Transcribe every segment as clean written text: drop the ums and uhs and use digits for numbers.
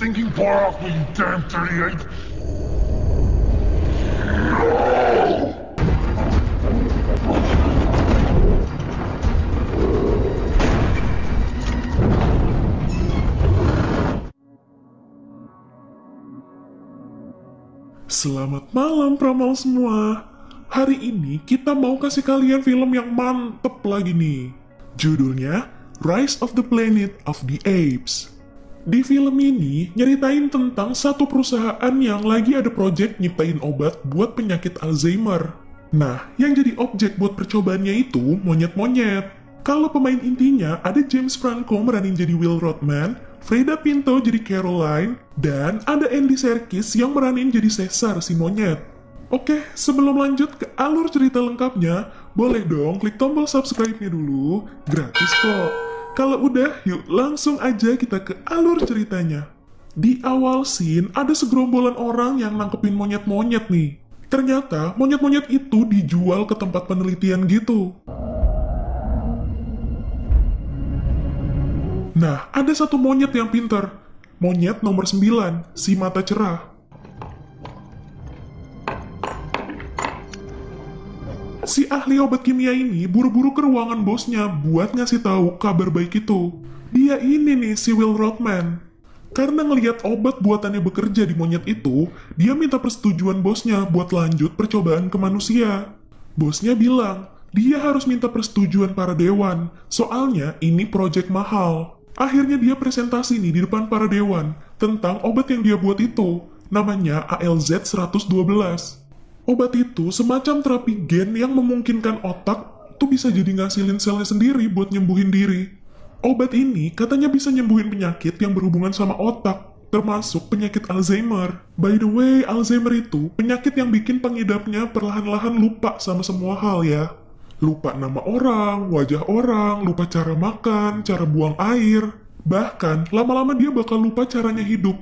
thinking far off me, you damn dirty ape? Selamat malam pramal semua. Hari ini kita mau kasih kalian film yang mantep lagi nih. Judulnya Rise of the Planet of the Apes. Di film ini nyeritain tentang satu perusahaan yang lagi ada project nyiptain obat buat penyakit Alzheimer. Nah, yang jadi objek buat percobaannya itu monyet-monyet. Kalau pemain intinya ada James Franco meranin jadi Will Rodman, Freida Pinto jadi Caroline, dan ada Andy Serkis yang meranin jadi Caesar si monyet. Oke, sebelum lanjut ke alur cerita lengkapnya, boleh dong klik tombol subscribe-nya dulu, gratis kok. Kalau udah, yuk langsung aja kita ke alur ceritanya. Di awal scene, ada segerombolan orang yang nangkepin monyet-monyet nih. Ternyata, monyet-monyet itu dijual ke tempat penelitian gitu. Nah, ada satu monyet yang pintar. Monyet nomor 9, si mata cerah. Si ahli obat kimia ini buru-buru ke ruangan bosnya buat ngasih tahu kabar baik itu. Dia ini nih si Will Rodman. Karena ngelihat obat buatannya bekerja di monyet itu, dia minta persetujuan bosnya buat lanjut percobaan ke manusia. Bosnya bilang, dia harus minta persetujuan para dewan, soalnya ini proyek mahal. Akhirnya dia presentasi nih di depan para dewan tentang obat yang dia buat itu, namanya ALZ-112. Obat itu semacam terapi gen yang memungkinkan otak tuh bisa jadi ngasilin selnya sendiri buat nyembuhin diri. Obat ini katanya bisa nyembuhin penyakit yang berhubungan sama otak, termasuk penyakit Alzheimer. By the way, Alzheimer itu penyakit yang bikin pengidapnya perlahan-lahan lupa sama semua hal ya. Lupa nama orang, wajah orang, lupa cara makan, cara buang air. Bahkan, lama-lama dia bakal lupa caranya hidup.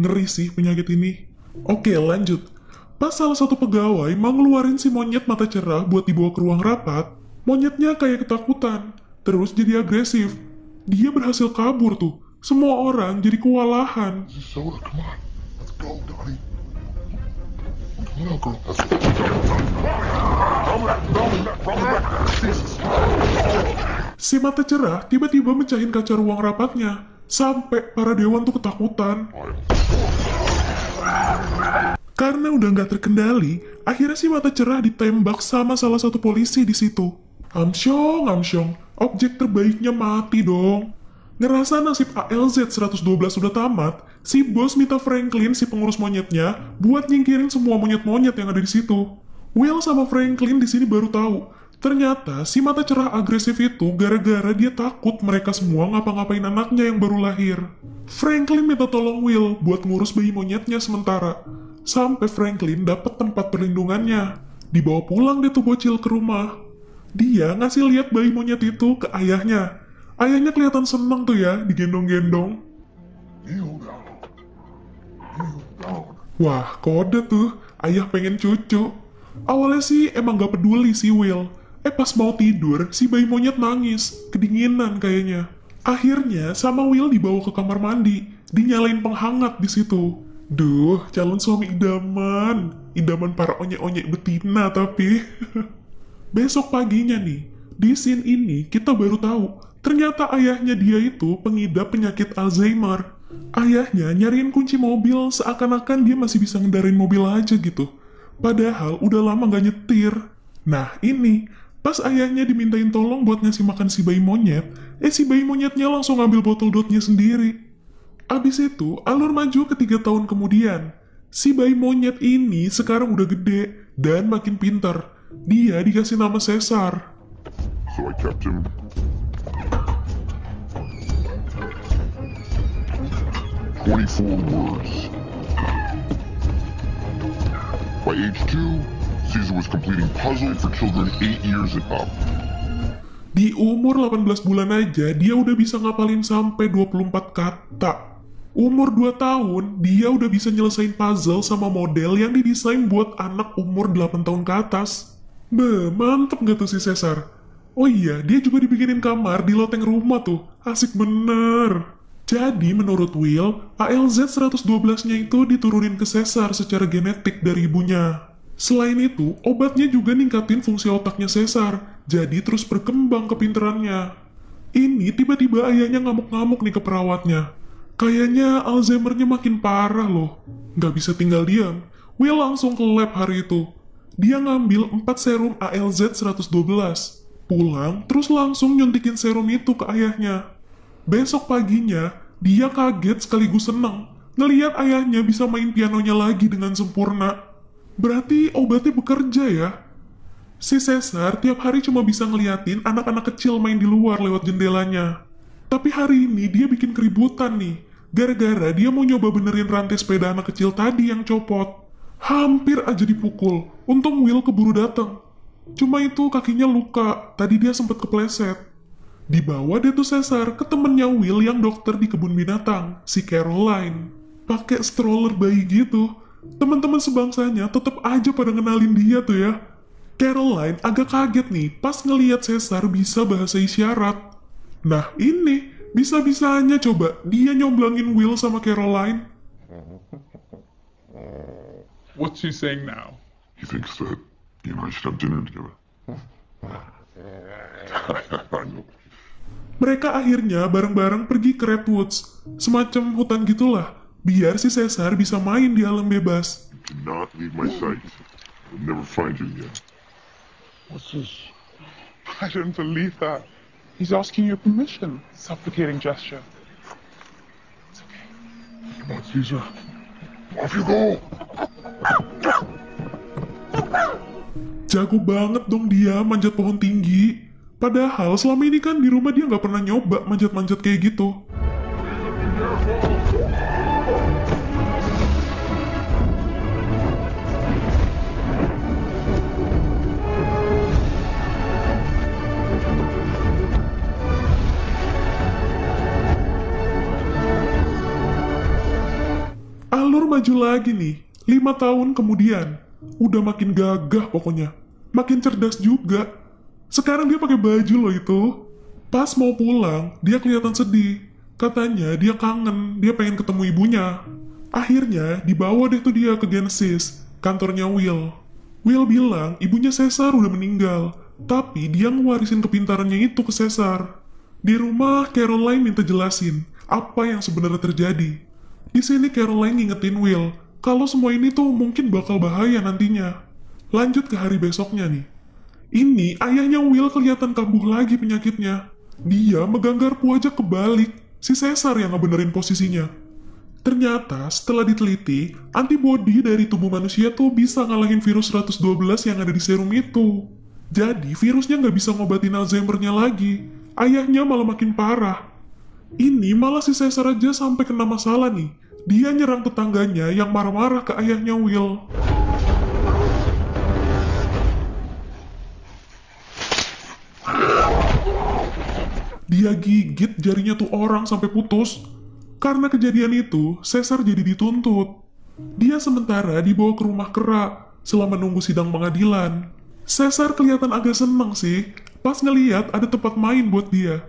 Ngeri sih penyakit ini. Oke, lanjut. Pas salah satu pegawai mau ngeluarin si monyet mata cerah buat dibawa ke ruang rapat, monyetnya kayak ketakutan, terus jadi agresif. Dia berhasil kabur tuh. Semua orang jadi kewalahan. Soda, come on. Let's go, Donnie. Come on, girl. Let's go. Si mata cerah tiba-tiba mecahin kaca ruang rapatnya, sampai para dewan tuh ketakutan. Karena udah nggak terkendali, akhirnya si mata cerah ditembak sama salah satu polisi di situ. Amsyong, objek terbaiknya mati dong. Ngerasa nasib ALZ-112 sudah tamat, si bos minta Franklin si pengurus monyetnya buat nyingkirin semua monyet-monyet yang ada di situ. Will sama Franklin di sini baru tahu, ternyata si mata cerah agresif itu gara-gara dia takut mereka semua ngapa-ngapain anaknya yang baru lahir. Franklin minta tolong Will buat ngurus bayi monyetnya sementara, sampai Franklin dapat tempat perlindungannya. Dibawa pulang deh tuh bocil ke rumah. Dia ngasih lihat bayi monyet itu ke ayahnya. Ayahnya kelihatan seneng tuh ya, digendong-gendong. Wah, kode tuh, ayah pengen cucu. Awalnya sih emang gak peduli si Will. Pas mau tidur, si bayi monyet nangis, kedinginan kayaknya. Akhirnya sama Will dibawa ke kamar mandi, dinyalain penghangat di situ. Duh, calon suami idaman para onyek-onyek betina tapi. Besok paginya nih, di scene ini kita baru tahu, ternyata ayahnya dia itu pengidap penyakit Alzheimer. Ayahnya nyariin kunci mobil seakan-akan dia masih bisa ngendarin mobil aja gitu. Padahal udah lama gak nyetir. Nah ini, pas ayahnya dimintain tolong buat ngasih makan si bayi monyet, si bayi monyetnya langsung ngambil botol dotnya sendiri. Abis itu, alur maju ke 3 tahun kemudian. Si bayi monyet ini sekarang udah gede dan makin pintar. Dia dikasih nama Caesar. So I kept him. "24 words. By age 2, Caesar was completing puzzles for children 8 years and up." Di umur 18 bulan aja, dia udah bisa ngapalin sampai 24 kata. Umur 2 tahun, dia udah bisa nyelesain puzzle sama model yang didesain buat anak umur 8 tahun ke atas. Mantep gak tuh si Caesar? Oh iya, dia juga dibikinin kamar di loteng rumah tuh. Asik bener. Jadi menurut Will, ALZ-112-nya itu diturunin ke Caesar secara genetik dari ibunya. Selain itu, obatnya juga ningkatin fungsi otaknya Caesar, jadi terus berkembang kepinterannya. Ini tiba-tiba ayahnya ngamuk-ngamuk nih ke perawatnya. Kayaknya Alzheimer-nya makin parah loh. Nggak bisa tinggal diam. Will langsung ke lab hari itu. Dia ngambil 4 serum ALZ-112. Pulang, terus langsung nyuntikin serum itu ke ayahnya. Besok paginya, dia kaget sekaligus senang ngeliat ayahnya bisa main pianonya lagi dengan sempurna. Berarti obatnya bekerja ya? Si Caesar tiap hari cuma bisa ngeliatin anak-anak kecil main di luar lewat jendelanya. Tapi hari ini dia bikin keributan nih, gara-gara dia mau nyoba benerin rantai sepeda anak kecil tadi yang copot. Hampir aja dipukul, untung Will keburu datang. Cuma itu kakinya luka, tadi dia sempat kepleset. Dibawa deh tuh Caesar ke temennya Will yang dokter di kebun binatang, si Caroline. Pakai stroller bayi gitu. Teman-teman sebangsanya tetap aja pada ngenalin dia tuh ya. Caroline agak kaget nih pas ngeliat Caesar bisa bahasa isyarat. Nah ini, bisa-bisanya coba dia nyomblangin Will sama Caroline. What's she saying now? He thinks that you and I should have dinner together. I know. Mereka akhirnya bareng-bareng pergi ke Redwoods, semacam hutan gitulah, biar si Caesar bisa main di alam bebas. Do not leave my sight. I'll never find you again. What's this? I don't believe that. He's asking your permission. Supplicating gesture. It's okay. Come on, Caesar. Off you go! Jago banget dong dia manjat pohon tinggi. Padahal selama ini kan di rumah dia nggak pernah nyoba manjat-manjat kayak gitu. Alur maju lagi nih, 5 tahun kemudian. Udah makin gagah pokoknya. Makin cerdas juga. Sekarang dia pakai baju loh itu. Pas mau pulang, dia kelihatan sedih. Katanya dia kangen, dia pengen ketemu ibunya. Akhirnya dibawa deh tuh dia ke Genesis, kantornya Will. Will bilang ibunya Caesar udah meninggal, tapi dia ngewarisin kepintarannya itu ke Caesar. Di rumah, Caroline minta jelasin apa yang sebenarnya terjadi. Di sini Caroline ngingetin Will kalau semua ini tuh mungkin bakal bahaya nantinya. Lanjut ke hari besoknya nih. Ini ayahnya Will kelihatan kambuh lagi penyakitnya. Dia megang garpu aja kebalik. Si Caesar yang ngebenerin posisinya. Ternyata setelah diteliti, antibodi dari tubuh manusia tuh bisa ngalahin virus 112 yang ada di serum itu. Jadi virusnya nggak bisa ngobatin Alzheimer-nya lagi. Ayahnya malah makin parah. Ini malah si Caesar aja sampai kena masalah nih. Dia nyerang tetangganya yang marah-marah ke ayahnya Will. Dia gigit jarinya tuh orang sampai putus. Karena kejadian itu, Caesar jadi dituntut. Dia sementara dibawa ke rumah kera selama nunggu sidang pengadilan. Caesar kelihatan agak seneng sih, pas ngeliat ada tempat main buat dia.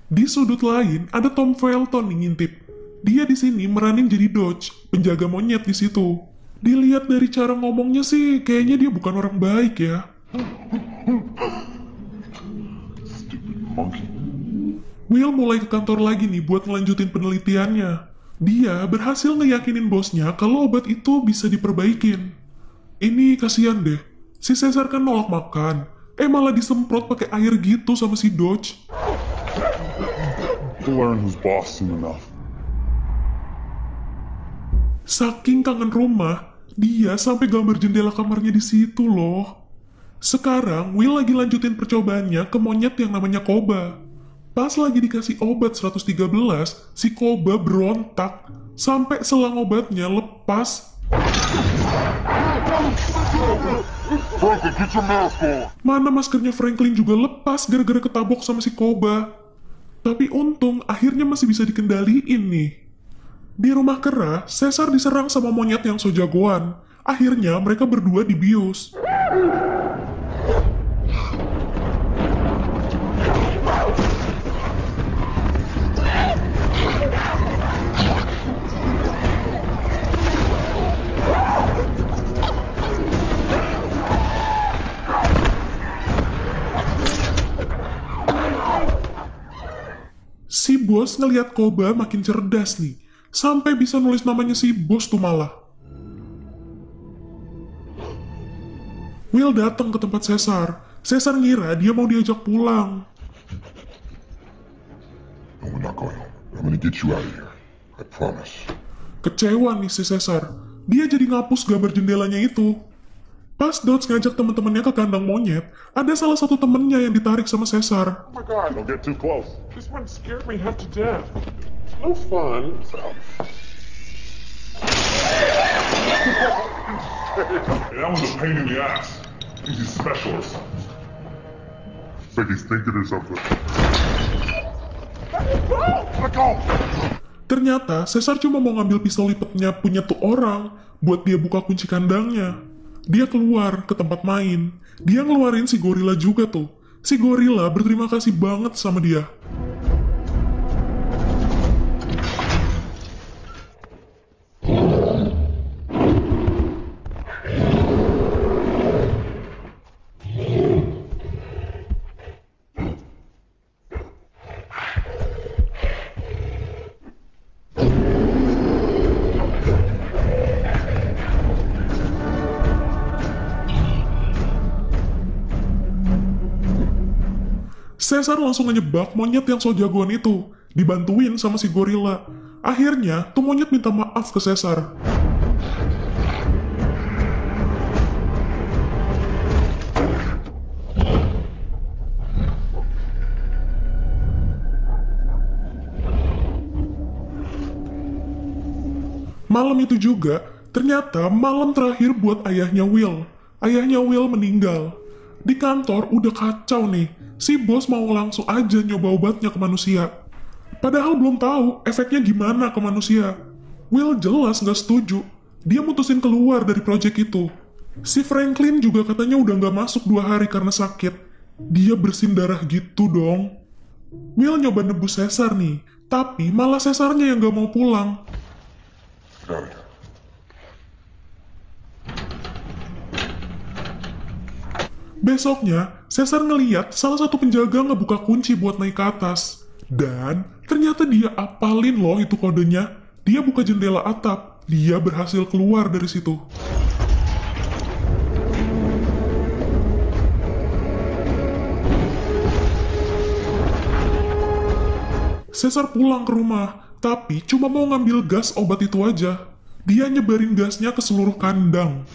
Di sudut lain ada Tom Felton nih ngintip. Dia di sini meranin jadi Dodge, penjaga monyet di situ. Dilihat dari cara ngomongnya sih, kayaknya dia bukan orang baik ya. Stupid monkey. Will mulai ke kantor lagi nih buat ngelanjutin penelitiannya. Dia berhasil ngeyakinin bosnya kalau obat itu bisa diperbaikin. Ini kasihan deh, si Caesar kan nolak makan, malah disemprot pakai air gitu sama si Dodge. To learn who's boss soon enough. Saking kangen rumah, dia sampai gambar jendela kamarnya di situ loh. Sekarang Will lagi lanjutin percobaannya ke monyet yang namanya Koba. Pas lagi dikasih obat 113, si Koba berontak sampai selang obatnya lepas. Franklin, get your mask on! Mana maskernya Franklin juga lepas gara-gara ketabok sama si Koba. Tapi untung akhirnya masih bisa dikendaliin nih. Di rumah kera, Caesar diserang sama monyet yang so jagoan. Akhirnya mereka berdua dibius. bos ngelihat Koba makin cerdas nih, sampai bisa nulis namanya si bos tuh malah. Will datang ke tempat Caesar. Caesar ngira dia mau diajak pulang. No, we're not going home. I'm gonna get you out of here. I promise. Kecewa nih si Caesar. Dia jadi ngapus gambar jendelanya itu. Pas Dodge ngajak teman-temannya ke kandang monyet, ada salah satu temennya yang ditarik sama Caesar. Oh my god, don't get too close. This one scared me half to death. It's no fun. Hey, that was a pain in the ass. He's a specialist. It's like he's thinking or something. Let go! Ternyata Caesar cuma mau ngambil pistol lipetnya punya tuh orang buat dia buka kunci kandangnya. Dia keluar ke tempat main. Dia ngeluarin si gorila juga tuh. Si gorila berterima kasih banget sama dia. Caesar langsung ngejebak monyet yang so jagoan itu, dibantuin sama si gorila. Akhirnya, tuh monyet minta maaf ke Caesar. Malam itu juga, ternyata malam terakhir buat ayahnya Will. Ayahnya Will meninggal. Di kantor udah kacau nih. Si bos mau langsung aja nyoba obatnya ke manusia. Padahal belum tahu efeknya gimana ke manusia. Will jelas nggak setuju. Dia mutusin keluar dari proyek itu. Si Franklin juga katanya udah nggak masuk 2 hari karena sakit. Dia bersin darah gitu dong. Will nyoba nebus Caesar nih. Tapi malah Caesarnya yang nggak mau pulang. Get out of here. Besoknya, Caesar ngeliat salah satu penjaga ngebuka kunci buat naik ke atas. Dan ternyata dia apalin loh itu kodenya. Dia buka jendela atap. Dia berhasil keluar dari situ. Caesar pulang ke rumah, tapi cuma mau ngambil gas obat itu aja. Dia nyebarin gasnya ke seluruh kandang.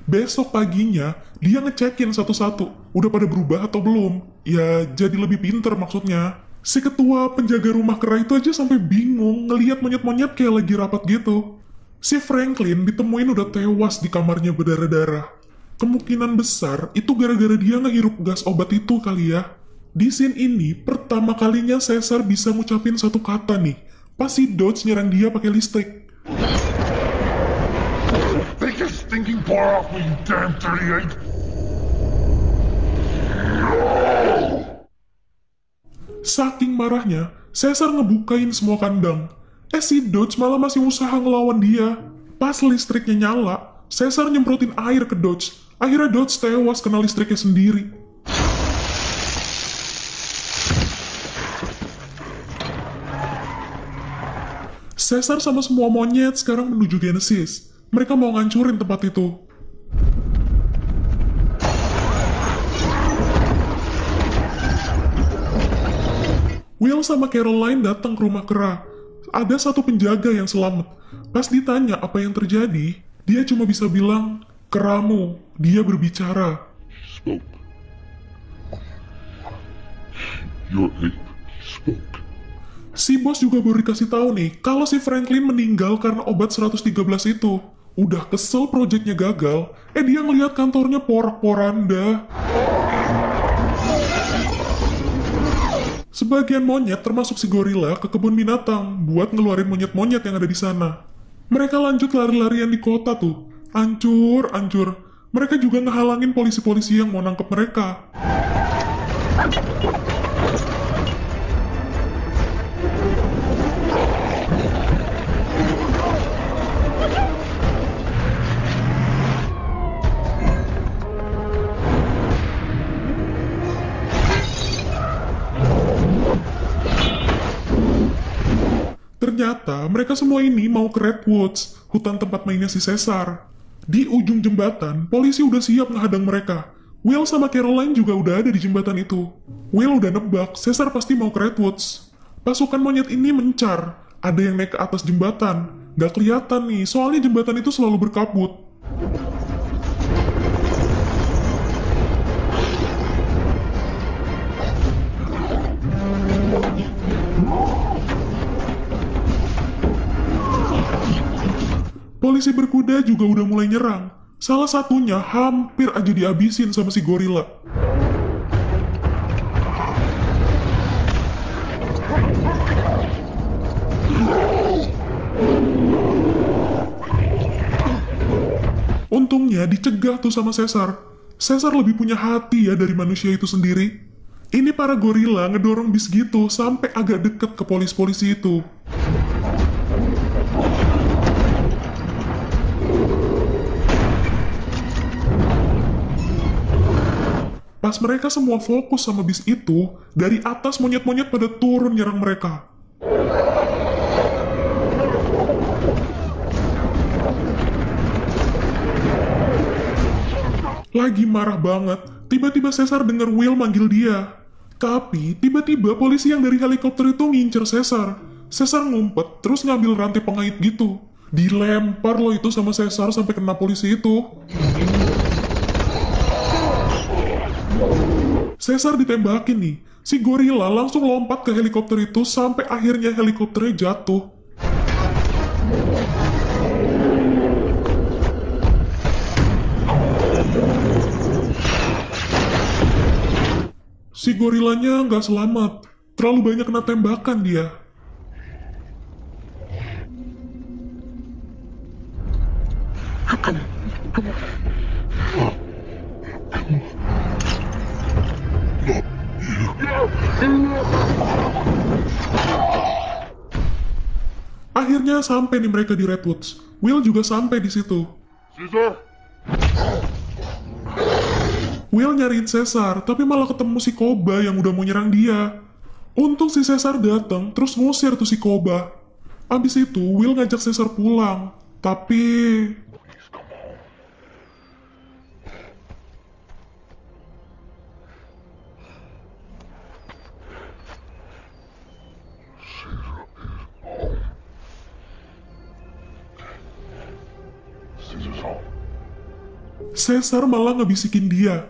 Besok paginya, dia ngecekin satu-satu, udah pada berubah atau belum. Ya, jadi lebih pinter maksudnya. Si ketua penjaga rumah kera itu aja sampai bingung ngelihat monyet-monyet kayak lagi rapat gitu. Si Franklin ditemuin udah tewas di kamarnya berdarah-darah. Kemungkinan besar itu gara-gara dia ngehirup gas obat itu kali ya. Di scene ini, pertama kalinya Caesar bisa ngucapin satu kata nih. Pas si Dodge nyerang dia pakai listrik. Take your stinking paw off me, you damn 38! Saking marahnya, Caesar ngebukain semua kandang. Si Dodge malah masih usaha ngelawan dia. Pas listriknya nyala, Caesar nyemprotin air ke Dodge. Akhirnya Dodge tewas kena listriknya sendiri. Caesar sama semua monyet sekarang menuju Genesis. Mereka mau ngancurin tempat itu. Will sama Caroline datang ke rumah kera. Ada satu penjaga yang selamat. Pas ditanya apa yang terjadi, dia cuma bisa bilang, "Keramu, dia berbicara." Spoke. Your ape spoke. Si bos juga baru dikasih tahu nih, kalau si Franklin meninggal karena obat 113 itu. Udah kesel proyeknya gagal, dia ngeliat kantornya porak-poranda. Sebagian monyet termasuk si gorila ke kebun binatang buat ngeluarin monyet-monyet yang ada di sana. Mereka lanjut lari-larian di kota tuh. Ancur. Mereka juga ngehalangin polisi-polisi yang mau nangkep mereka. Ternyata mereka semua ini mau ke Redwoods, hutan tempat mainnya si Caesar. Di ujung jembatan, polisi udah siap menghadang mereka. Will sama Caroline juga udah ada di jembatan itu. Will udah nebak, Caesar pasti mau ke Redwoods. Pasukan monyet ini mencar. Ada yang naik ke atas jembatan. Gak kelihatan nih, soalnya jembatan itu selalu berkabut. Polisi berkuda juga udah mulai nyerang. Salah satunya hampir aja dihabisin sama si gorila. Untungnya dicegah tuh sama Caesar. Caesar lebih punya hati ya dari manusia itu sendiri. Ini para gorila ngedorong bis gitu sampai agak deket ke polisi-polisi itu. Pas mereka semua fokus sama bis itu, dari atas monyet-monyet pada turun nyerang mereka. Lagi marah banget, tiba-tiba Caesar denger Will manggil dia. Tapi, tiba-tiba polisi yang dari helikopter itu ngincer Caesar. Caesar ngumpet, terus ngambil rantai pengait gitu. Dilempar loh itu sama Caesar sampai kena polisi itu. Caesar ditembakin nih. Si gorila langsung lompat ke helikopter itu sampai akhirnya helikopternya jatuh. Si gorilanya nggak selamat. Terlalu banyak kena tembakan dia. Akhirnya sampai nih mereka di Redwoods. Will juga sampai di situ. Caesar! Will nyariin Caesar, tapi malah ketemu si Koba yang udah mau nyerang dia. Untung si Caesar datang, terus ngusir tuh si Koba. Abis itu, Will ngajak Caesar pulang. Tapi... Caesar's home. Caesar malah ngebisikin dia.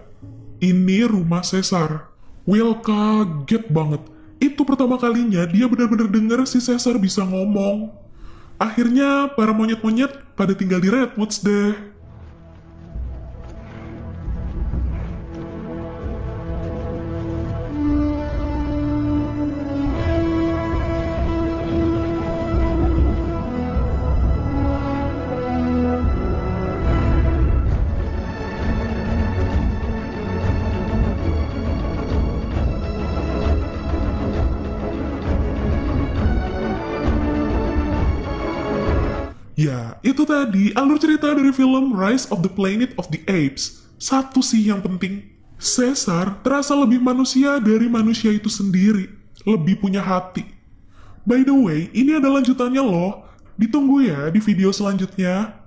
Ini rumah Caesar. Will kaget banget. Itu pertama kalinya dia benar-benar dengar si Caesar bisa ngomong. Akhirnya para monyet-monyet pada tinggal di Redwoods deh. Ya, itu tadi alur cerita dari film Rise of the Planet of the Apes. Satu sih yang penting, Caesar terasa lebih manusia dari manusia itu sendiri. Lebih punya hati. By the way, ini ada lanjutannya loh. Ditunggu ya di video selanjutnya.